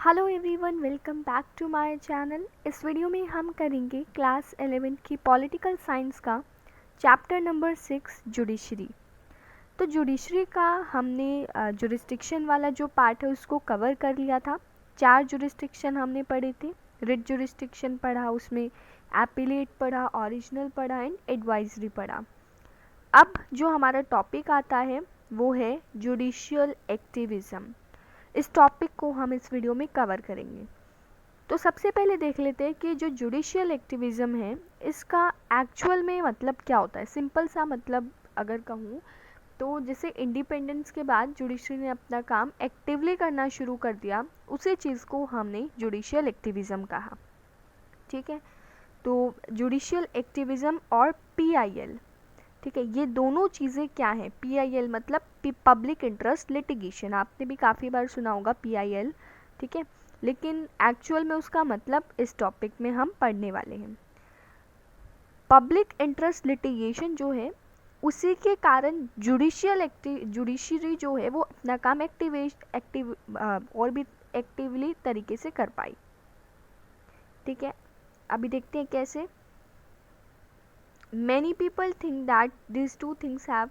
Hello everyone, welcome back to my channel. इस video में हम करेंगे क्लास 11 की पॉलिटिकल साइंस का चैप्टर नंबर 6 जुडिशरी। तो जुडिशरी का हमने जुरिस्डिक्शन वाला जो पार्ट है उसको कवर कर लिया था। 4 जुरिस्डिक्शन हमने पढ़े थे। रिट जुरिस्डिक्शन पढ़ा, उसमें एपिलेट पढ़ा, ओरिजिनल पढ़ा एंड एडवाइजरी पढ़ा। अब जो हमारा टॉपिक आता है वो है जुडिशियल एक्टिविज़म। इस टॉपिक को हम इस वीडियो में कवर करेंगे। तो सबसे पहले देख लेते हैं कि जो जुडिशियल एक्टिविज़म है इसका एक्चुअल में मतलब क्या होता है। सिंपल सा मतलब अगर कहूँ तो जैसे इंडिपेंडेंस के बाद जुडिशरी ने अपना काम एक्टिवली करना शुरू कर दिया, उसी चीज़ को हमने जुडिशियल एक्टिविज़म कहा। ठीक है, तो जुडिशियल एक्टिविज़म और PIL, ठीक है, ये दोनों चीज़ें क्या हैं। PIL मतलब पब्लिक इंटरेस्ट लिटिगेशन, आपने भी काफ़ी बार सुना होगा PIL, ठीक है, लेकिन एक्चुअल में उसका मतलब इस टॉपिक में हम पढ़ने वाले हैं। पब्लिक इंटरेस्ट लिटिगेशन जो है उसी के कारण जुडिशरी जो है वो अपना काम और भी एक्टिवली तरीके से कर पाई। ठीक है, अभी देखते हैं कैसे। Many people think that these two things have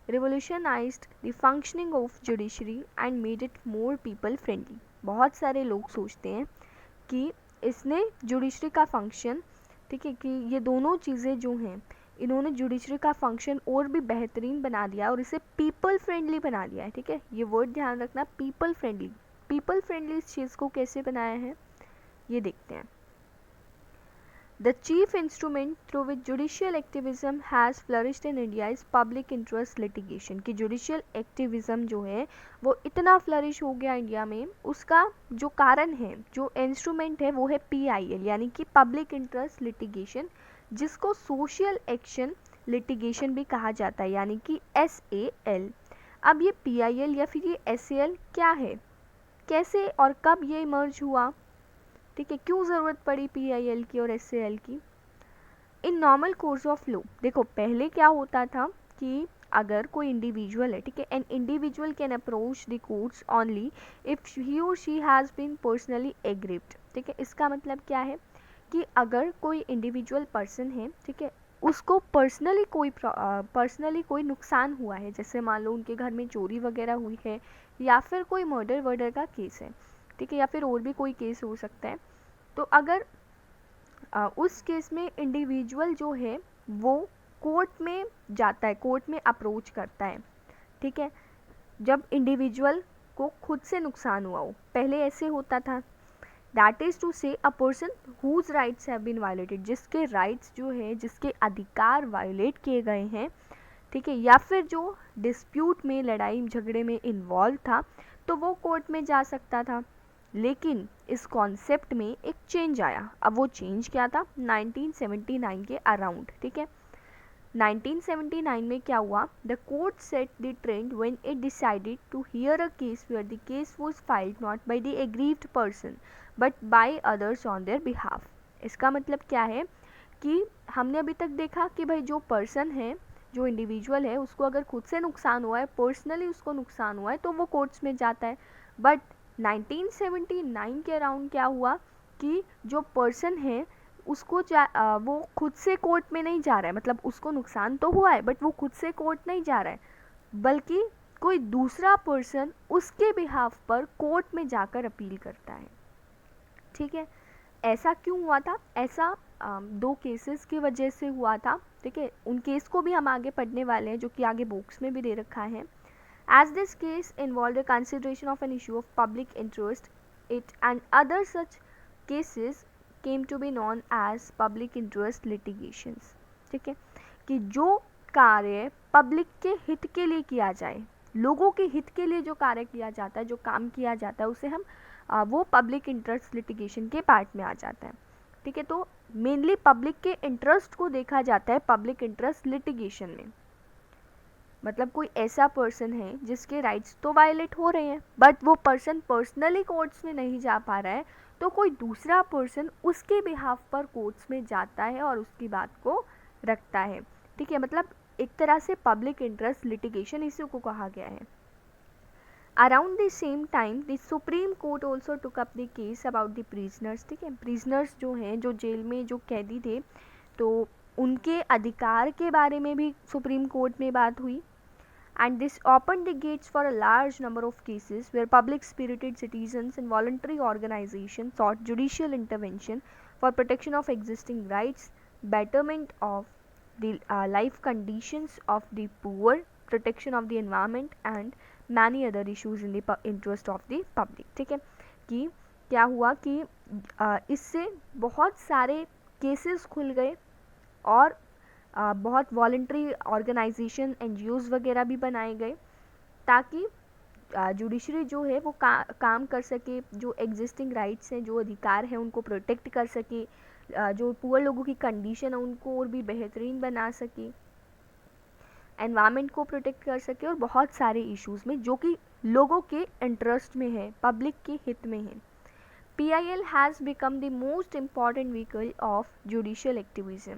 revolutionized the functioning of judiciary and made it more people friendly। बहुत सारे लोग सोचते हैं कि इसने जुडिशरी का फंक्शन, ठीक है, कि ये दोनों चीज़ें जो हैं इन्होंने जुडिशरी का फंक्शन और भी बेहतरीन बना दिया और इसे पीपल फ्रेंडली बना दिया है। ठीक है, ये वर्ड ध्यान रखना, पीपल फ्रेंडली। पीपल फ्रेंडली इस चीज़ को कैसे बनाया है ये देखते हैं। The chief instrument through which judicial activism has flourished in India is public interest litigation। कि judicial activism जो है वो इतना फ्लरिश हो गया इंडिया में, उसका जो कारण है, जो इंस्ट्रूमेंट है वो है PIL यानी कि पब्लिक इंटरेस्ट लिटिगेशन, जिसको सोशल एक्शन लिटिगेशन भी कहा जाता है यानी कि SAL। अब ये PIL या फिर ये SAL क्या है, कैसे और कब ये इमर्ज हुआ, ठीक है, क्यों ज़रूरत पड़ी PIL की और SAL की। In normal course of law, देखो पहले क्या होता था कि अगर कोई इंडिविजुअल है, ठीक है, an individual can approach the courts only if he or she has been personally aggrieved. ठीक है, इसका मतलब क्या है कि अगर कोई इंडिविजुअल पर्सन है, ठीक है, उसको पर्सनली कोई नुकसान हुआ है, जैसे मान लो उनके घर में चोरी वगैरह हुई है या फिर कोई मर्डर का केस है, ठीक है, या फिर और भी कोई केस हो सकता है। तो अगर उस केस में इंडिविजुअल जो है वो कोर्ट में जाता है, कोर्ट में अप्रोच करता है, ठीक है, जब इंडिविजुअल को खुद से नुकसान हुआ हो। पहले ऐसे होता था, that is to say a person whose rights have been violated, जिसके राइट्स जो है, जिसके अधिकार वायलेट किए गए हैं, ठीक है, या फिर जो डिस्प्यूट में, लड़ाई झगड़े में इन्वॉल्व था, तो वो कोर्ट में जा सकता था। लेकिन इस कॉन्सेप्ट में एक चेंज आया। अब वो चेंज क्या था, 1979 के अराउंड, ठीक है। 1979 में क्या हुआ, the court set the trend when it decided to hear a case where the case was filed not by the aggrieved person but by others on their behalf. इसका मतलब क्या है कि हमने अभी तक देखा कि भाई जो पर्सन है, जो इंडिविजुअल है, उसको अगर खुद से नुकसान हुआ है, पर्सनली उसको नुकसान हुआ है, तो वो कोर्ट्स में जाता है। बट 1979 के अराउंड क्या हुआ कि जो पर्सन है उसको वो खुद से कोर्ट में नहीं जा रहा है, मतलब उसको नुकसान तो हुआ है बट वो खुद से कोर्ट नहीं जा रहा है, बल्कि कोई दूसरा पर्सन उसके बिहाफ पर कोर्ट में जाकर अपील करता है। ठीक है, ऐसा क्यों हुआ था, ऐसा दो केसेस की वजह से हुआ था। ठीक है, उन केस को भी हम आगे पढ़ने वाले हैं, जो कि आगे बॉक्स में भी दे रखा है। As this case involved a consideration of an issue of public interest, it and other such cases came to be known as public interest litigations। ठीक है, कि जो कार्य पब्लिक के हित के लिए किया जाए, लोगों के हित के लिए जो कार्य किया जाता है, जो काम किया जाता है, उसे हम वो पब्लिक इंटरेस्ट लिटिगेशन के पार्ट में आ जाता है। ठीक है, तो मेनली पब्लिक के इंटरेस्ट को देखा जाता है पब्लिक इंटरेस्ट लिटिगेशन में। मतलब कोई ऐसा पर्सन है जिसके राइट्स तो वायलेट हो रहे हैं बट वो पर्सन पर्सनली कोर्ट्स में नहीं जा पा रहा है, तो कोई दूसरा पर्सन उसके बिहाफ पर कोर्ट्स में जाता है और उसकी बात को रखता है। ठीक है, मतलब एक तरह से पब्लिक इंटरेस्ट लिटिगेशन इसी को कहा गया है। Around the same time the supreme court also took up the case about the prisoners, ठीक है, प्रिजनर्स जो हैं, जो जेल में जो कैदी थे, तो उनके अधिकार के बारे में भी सुप्रीम कोर्ट में बात हुई. And this opened the gates for a large number of cases where public spirited citizens and voluntary organizations sought judicial intervention for protection of existing rights, betterment of the life conditions of the poor, protection of the environment and many other issues in the interest of the public. ठीक है, कि क्या हुआ कि इससे बहुत सारे cases खुल गए और बहुत वॉलंटरी ऑर्गेनाइजेशन एनजीओज वगैरह भी बनाए गए ताकि जुडिशरी जो है वो काम कर सके, जो एग्जिस्टिंग राइट्स हैं, जो अधिकार हैं उनको प्रोटेक्ट कर सके, जो पुअर लोगों की कंडीशन है उनको और भी बेहतरीन बना सके, एनवायरनमेंट को प्रोटेक्ट कर सके और बहुत सारे इश्यूज़ में जो कि लोगों के इंटरेस्ट में है, पब्लिक के हित में है. PIL has become the most important vehicle of judicial activism.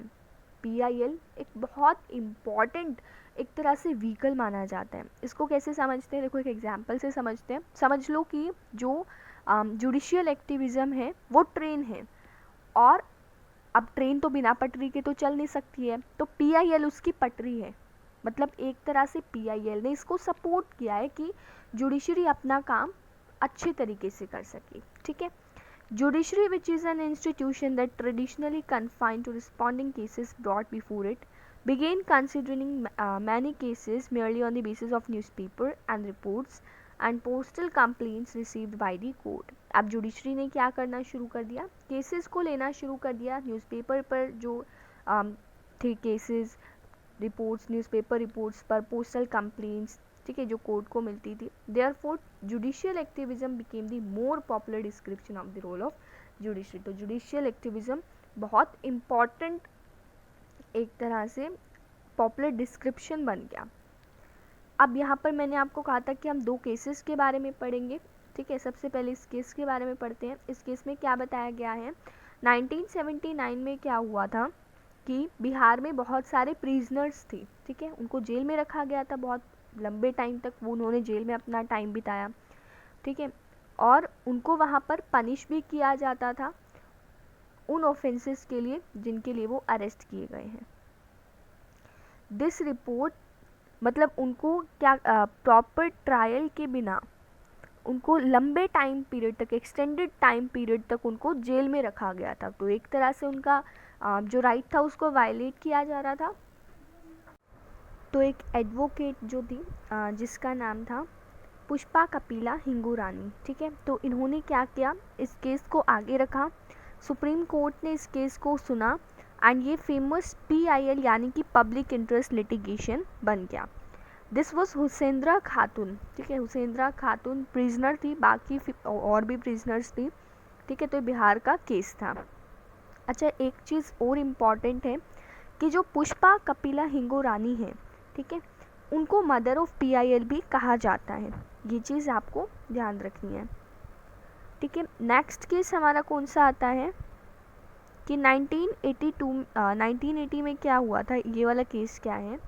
PIL एक बहुत इम्पॉर्टेंट एक तरह से व्हीकल माना जाता है. इसको कैसे समझते हैं, देखो एक एग्जांपल से समझते हैं. समझ लो कि जो जुडिशियल एक्टिविज़म है वो ट्रेन है, और अब ट्रेन तो बिना पटरी के तो चल नहीं सकती है, तो PIL उसकी पटरी है. मतलब एक तरह से PIL ने इसको सपोर्ट किया है कि जुडिशरी अपना काम अच्छे तरीके से कर सके. ठीक है, judiciary, which is an institution that traditionally confined to responding cases brought before it, began considering many cases merely on the basis of newspaper and reports and postal complaints received by the court. अब judiciary ने क्या करना शुरू कर दिया, cases को लेना शुरू कर दिया न्यूज़पेपर पर, जो थे केसेस, रिपोर्ट्स, न्यूज़पेपर रिपोर्ट्स पर, पोस्टल कंप्लेंट्स, ठीक है, जो कोर्ट को मिलती थी. Therefore judicial activism became the more popular description of the role of judiciary. तो जुडिशियल एक्टिविज्म बहुत इम्पॉर्टेंट एक तरह से पॉपुलर डिस्क्रिप्शन बन गया. अब यहाँ पर मैंने आपको कहा था कि हम दो केसेस के बारे में पढ़ेंगे. ठीक है, सबसे पहले इस केस के बारे में पढ़ते हैं. इस केस में क्या बताया गया है, 1979 में क्या हुआ था कि बिहार में बहुत सारे प्रिजनर्स थे. ठीक है, उनको जेल में रखा गया था, बहुत लंबे टाइम तक वो उन्होंने जेल में अपना टाइम बिताया. ठीक है, और उनको वहाँ पर पनिश भी किया जाता था उन ऑफेंसेस के लिए जिनके लिए वो अरेस्ट किए गए हैं. दिस रिपोर्ट मतलब उनको क्या प्रॉपर ट्रायल के बिना उनको लंबे टाइम पीरियड तक, एक्सटेंडेड टाइम पीरियड तक उनको जेल में रखा गया था. तो एक तरह से उनका जो राइट था उसको वायलेट किया जा रहा था. तो एक एडवोकेट जो थी जिसका नाम था पुष्पा कपिला हिंगुरानी. ठीक है, तो इन्होंने क्या किया, इस केस को आगे रखा. सुप्रीम कोर्ट ने इस केस को सुना एंड ये फेमस PIL यानी कि पब्लिक इंटरेस्ट लिटिगेशन बन गया. दिस वॉज हुसैंद्रा खातून. ठीक है, हुसैंद्रा खातून प्रिजनर थी, बाकी और भी प्रिजनर्स थी. ठीक है, तो बिहार का केस था. अच्छा, एक चीज़ और इम्पॉर्टेंट है कि जो पुष्पा कपिला हिंगुरानी है, ठीक है, उनको मदर ऑफ PIL भी कहा जाता है. ये चीज़ आपको ध्यान रखनी है. ठीक है, नेक्स्ट केस हमारा कौन सा आता है कि 1980 में क्या हुआ था. ये वाला केस क्या है,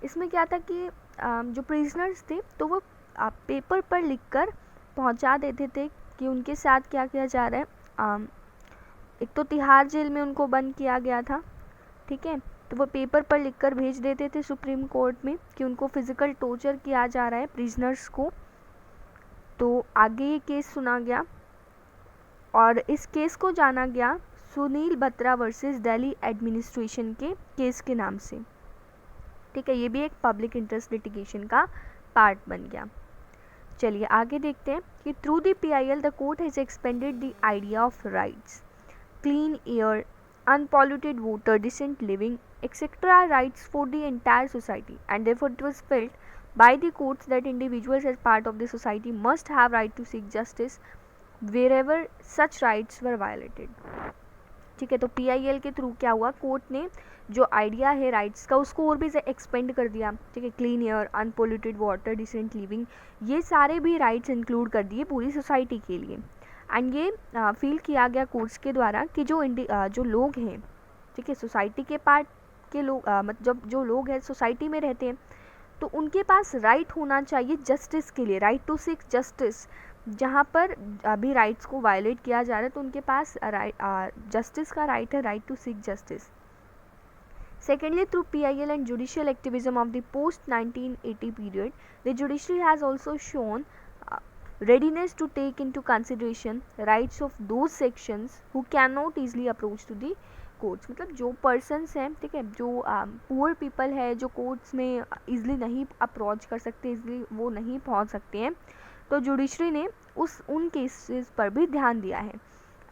इसमें क्या था कि जो प्रिजनर्स थे तो वो पेपर पर लिखकर पहुंचा देते थे कि उनके साथ क्या किया जा रहा है. एक तो तिहाड़ जेल में उनको बंद किया गया था. ठीक है, तो वो पेपर पर लिखकर भेज देते थे सुप्रीम कोर्ट में कि उनको फिज़िकल टॉर्चर किया जा रहा है प्रिजनर्स को. तो आगे ये केस सुना गया और इस केस को जाना गया सुनील बत्रा वर्सेस दिल्ली एडमिनिस्ट्रेशन के केस के नाम से. ठीक है, ये भी एक पब्लिक इंटरेस्ट लिटिगेशन का पार्ट बन गया. चलिए आगे देखते हैं कि through the PIL the court has expanded the idea of rights, clean air, unpolluted water, decent living, etc. rights for the entire society, and therefore it was felt by the courts that individuals as part of the society must have right to seek justice wherever such rights were violated. ठीक है, तो PIL के through क्या हुआ, court ने जो idea है rights का उसको और भी एक्सपेंड कर दिया. ठीक है, clean air, unpolluted water, decent living, ये सारे भी राइट्स इंक्लूड कर दिए पूरी सोसाइटी के लिए. एंड ये फील किया गया कोर्ट्स के द्वारा कि जो लोग हैं, ठीक है, सोसाइटी के पार्ट के लोग, मतलब जो लोग हैं सोसाइटी में रहते हैं, तो उनके पास राइट होना चाहिए जस्टिस के लिए, राइट टू सीक जस्टिस। जहाँ पर अभी राइट्स को वायलेट किया जा रहा है तो उनके पास जस्टिस का राइट है, right to seek justice. Secondly, through PIL and judicial activism of the post-1980 period, the judiciary has also shown readiness to take into consideration rights of those sections who cannot easily approach to the courts। मतलब जो persons हैं, ठीक है, जो poor people है, जो courts में easily नहीं approach कर सकते, easily वो नहीं पहुंच सकते हैं, तो judiciary ने उन cases पर भी ध्यान दिया है।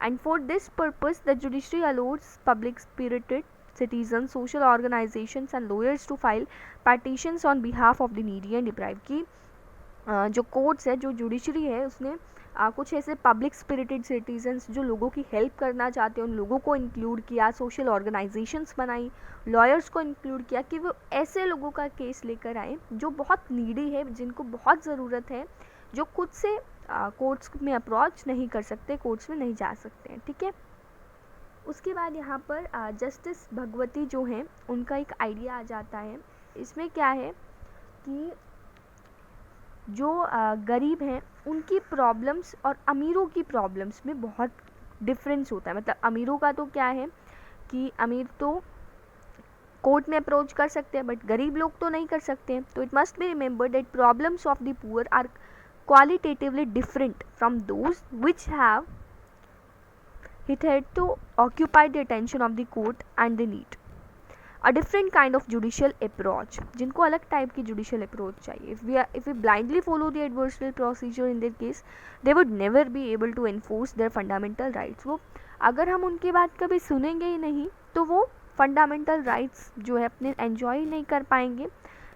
And for this purpose, the judiciary allows public-spirited citizens, social organizations and lawyers to file petitions on behalf of the needy and deprived। की जो कोर्ट्स है, जो जुडिशरी है, उसने कुछ ऐसे पब्लिक स्पिरिटेड सिटीजन्स जो लोगों की हेल्प करना चाहते हैं उन लोगों को इंक्लूड किया, सोशल ऑर्गेनाइजेशंस बनाई, लॉयर्स को इंक्लूड किया कि वो ऐसे लोगों का केस लेकर आए जो बहुत नीडी है, जिनको बहुत ज़रूरत है, जो खुद से कोर्ट्स में अप्रोच नहीं कर सकते, कोर्ट्स में नहीं जा सकते हैं, ठीक है। उसके बाद यहाँ पर जस्टिस भगवती जो हैं उनका एक आइडिया आ जाता है। इसमें क्या है कि जो गरीब हैं उनकी प्रॉब्लम्स और अमीरों की प्रॉब्लम्स में बहुत डिफरेंस होता है। मतलब अमीरों का तो क्या है कि अमीर तो कोर्ट में अप्रोच कर सकते हैं बट गरीब लोग तो नहीं कर सकते हैं। तो it must be remembered that problems of the poor are qualitatively different from those which have hitherto occupied the attention of the court and the need a different kind of judicial approach, जिनको अलग type की judicial approach चाहिए। if we blindly follow the adversarial procedure in their case, they would never be able to enforce their fundamental rights। वो अगर हम उनकी बात कभी सुनेंगे ही नहीं तो वो फंडामेंटल राइट्स जो है अपने एंजॉय नहीं कर पाएंगे,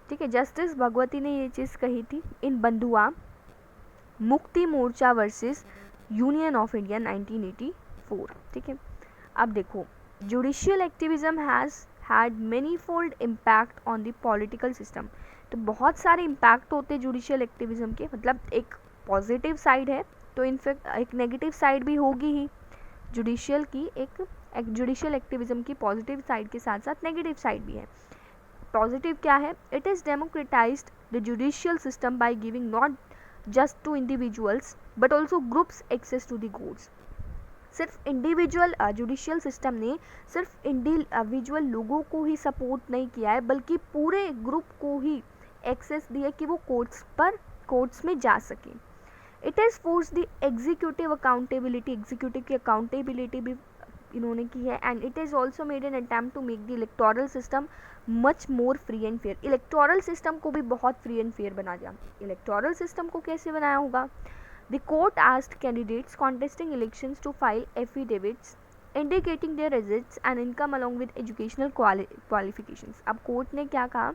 ठीक है। जस्टिस भगवती ने ये चीज़ कही थी इन बंधुआ Mukti Morcha versus union of India 1984, ठीक है। अब देखो, judicial activism has had many fold impact on the political system. तो बहुत सारे इम्पैक्ट होते हैं जुडिशियल एक्टिविज्म के। मतलब एक पॉजिटिव साइड है तो इनफैक्ट एक नेगेटिव साइड भी होगी ही। जुडिशियल की एक जुडिशियल एक्टिविज्म की पॉजिटिव साइड के साथ साथ नेगेटिव साइड भी है। पॉजिटिव क्या है? It is democratised the judicial system by giving not just to individuals but also groups access to the courts। सिर्फ इंडिविजुअल जुडिशियल सिस्टम ने सिर्फ इंडिविजुअल लोगों को ही सपोर्ट नहीं किया है बल्कि पूरे ग्रुप को ही एक्सेस दिया कि वो कोर्ट्स में जा सके। It is force the executive accountability, executive की अकाउंटेबिलिटी भी इन्होंने की है। And it is also made an attempt to make the electoral system much more free and fair. Electoral system को भी बहुत फ्री एंड फेयर बना दिया। इलेक्टोरल सिस्टम को कैसे बनाया होगा? The court asked candidates contesting elections to file affidavits indicating their assets and income along with educational qualifications. अब कोर्ट ने क्या कहा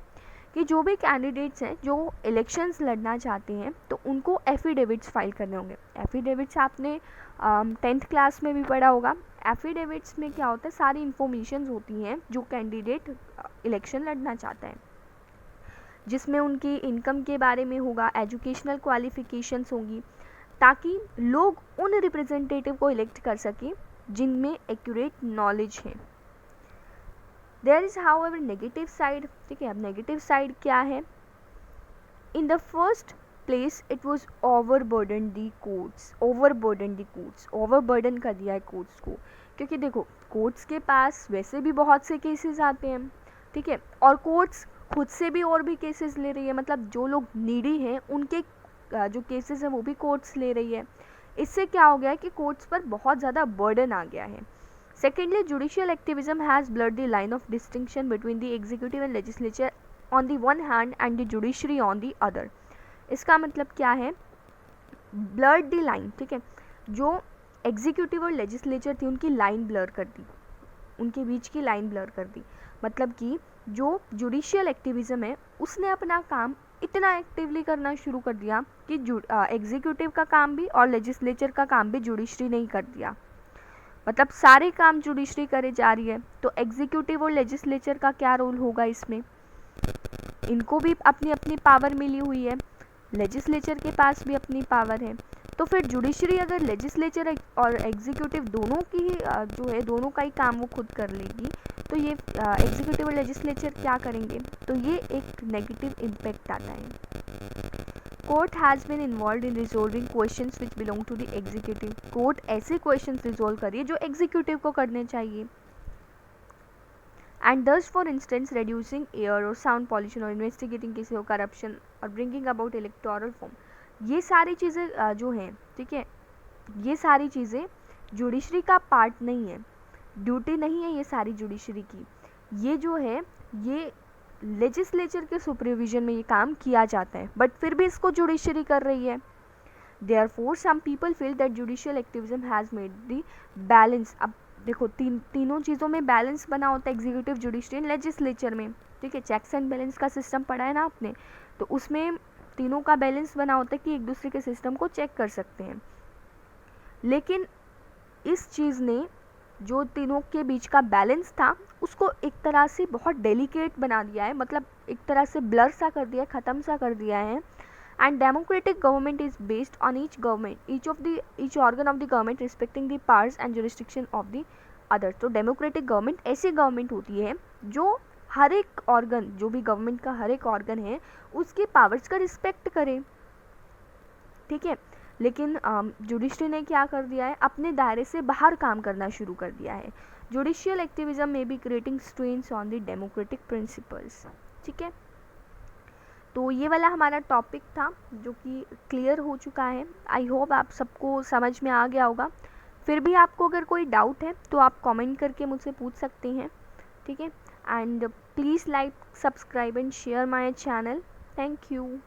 कि जो भी कैंडिडेट्स हैं जो इलेक्शंस लड़ना चाहते हैं तो उनको एफिडेविट्स फाइल करने होंगे। एफिडेविट्स आपने 10th क्लास में भी पढ़ा होगा। एफिडेविट्स में क्या होता है? सारी इंफॉर्मेशंस होती हैं जो कैंडिडेट इलेक्शन लड़ना चाहता है, जिसमें उनकी इनकम के बारे में होगा, एजुकेशनल क्वालिफिकेशंस होंगी, ताकि लोग उन रिप्रेजेंटेटिव को इलेक्ट कर सकें जिनमें एक्यूरेट नॉलेज है। There is however negative side, ठीक है। अब नेगेटिव साइड क्या है? In the first place it was overburden the courts, overburden कर दिया है कोर्ट्स को। क्योंकि देखो, कोर्ट्स के पास वैसे भी बहुत से केसेस आते हैं, ठीक है, और कोर्ट्स खुद से भी और भी केसेस ले रही है। मतलब जो लोग नीडी हैं उनके जो केसेस हैं वो भी कोर्ट्स ले रही है। इससे क्या हो गया है कि कोर्ट्स पर बहुत ज़्यादा बर्डन आ गया है। Secondly, judicial activism has blurred the line of distinction between the executive and legislature on the one hand and the judiciary on the other. इसका मतलब क्या है? ब्लर्ड दी लाइन, ठीक है। जो एग्जीक्यूटिव और लेजिस्लेचर थी उनकी लाइन ब्लर कर दी, उनके बीच की लाइन ब्लर कर दी। मतलब कि जो जुडिशियल एक्टिविज्म है उसने अपना काम इतना एक्टिवली करना शुरू कर दिया कि एग्जीक्यूटिव का काम भी और लेजिस्लेचर का काम भी जुडिशरी ने ही कर दिया। मतलब सारे काम जुडिशरी करे जा रही है, तो एग्जीक्यूटिव और लेजिस्लेचर का क्या रोल होगा इसमें? इनको भी अपनी अपनी पावर मिली हुई है, लेजिस्लेचर के पास भी अपनी पावर है, तो फिर जुडिशरी अगर लेजिस्लेचर और एग्जीक्यूटिव दोनों की ही जो है दोनों का ही काम वो खुद कर लेगी, तो ये एग्जीक्यूटिव और लेजिस्लेचर क्या करेंगे, तो ये एक नेगेटिव इम्पैक्ट आता है। Court has been involve in resolving questions which belong to the executive. Court ऐसे क्वेश्चंस रिजोल्व करिए जो एग्जीक्यूटिव को करने चाहिए। And thus for instance reducing air और साउंड पॉल्यूशन और इन्वेस्टिगेटिंग किसी और करप्शन और ब्रिंगिंग अबाउट इलेक्टोरल फॉर्म, ये सारी चीज़ें जो हैं, ठीक है, ये सारी चीज़ें जुडिशरी का पार्ट नहीं है, ड्यूटी नहीं है ये सारी जुडिशरी की। ये जो है ये लेजिस्लेचर के सुपरविजन में ये काम किया जाता है, बट फिर भी इसको जुडिशरी कर रही है। Therefore, some people feel that judicial activism has made the balance। अब देखो तीनों चीज़ों में बैलेंस बना होता है, एग्जीक्यूटिव, जुडिशरी एंड लेजिस्लेचर में, ठीक है। चेक्स एंड बैलेंस का सिस्टम पढ़ा है ना आपने, तो उसमें तीनों का बैलेंस बना होता है कि एक दूसरे के सिस्टम को चेक कर सकते हैं। लेकिन इस चीज़ ने जो तीनों के बीच का बैलेंस था उसको एक तरह से बहुत डेलिकेट बना दिया है, मतलब एक तरह से ब्लर सा कर दिया है, ख़त्म सा कर दिया है। And democratic government is based on each organ of the government respecting the powers and jurisdiction of the other। तो डेमोक्रेटिक गवर्नमेंट ऐसी गवर्नमेंट होती है जो हर एक ऑर्गन, जो भी गवर्नमेंट का हर एक ऑर्गन है उसके पावर्स का रिस्पेक्ट करे, ठीक है। लेकिन जुडिशरी ने क्या कर दिया है, अपने दायरे से बाहर काम करना शुरू कर दिया है। जुडिशियल एक्टिविज्म में be creating strains on the democratic principles, ठीक है। तो ये वाला हमारा टॉपिक था जो कि क्लियर हो चुका है। आई होप आप सबको समझ में आ गया होगा। फिर भी आपको अगर कोई डाउट है तो आप कमेंट करके मुझसे पूछ सकते हैं, ठीक है। And please like, subscribe and share my channel. Thank you.